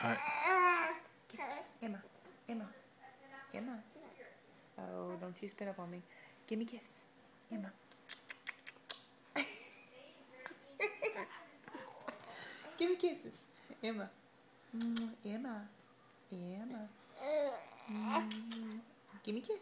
All right. Give me a kiss. Emma. Emma. Emma. Oh, don't you spit up on me. Give me a kiss. Emma. Give me kisses. Emma. Emma. Emma. Give me a kiss.